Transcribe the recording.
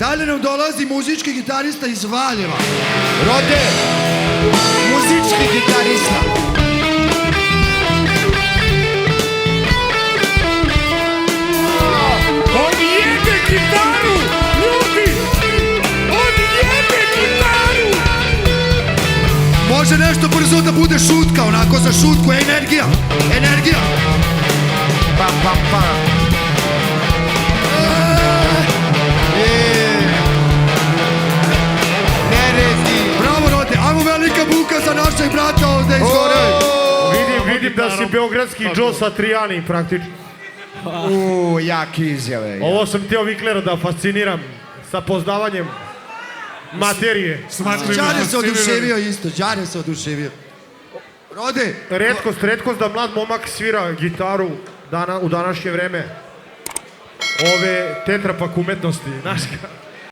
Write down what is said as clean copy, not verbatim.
Da li nam dolazi muzički gitarista iz Valjeva? Rode, muzički gitarista. On jede gitaru, ljudi! On jede gitaru! Može nešto brzo da bude šutka, onako za šutku, energija, energija. Pam, pam, pam. Bravo Rode, ajmo velika buka za našeg brata ovde iz gore. Vidim da si beogradski Joe Satriani praktično. Jaki izjave. Ovo sam htio Viklera da fasciniram sa poznavanjem materije. Đare se oduševio isto, Đare se oduševio. Rode. Retkost da mlad momak svira gitaru u današnje vreme. Ove tetrapak umetnosti, znaš ka?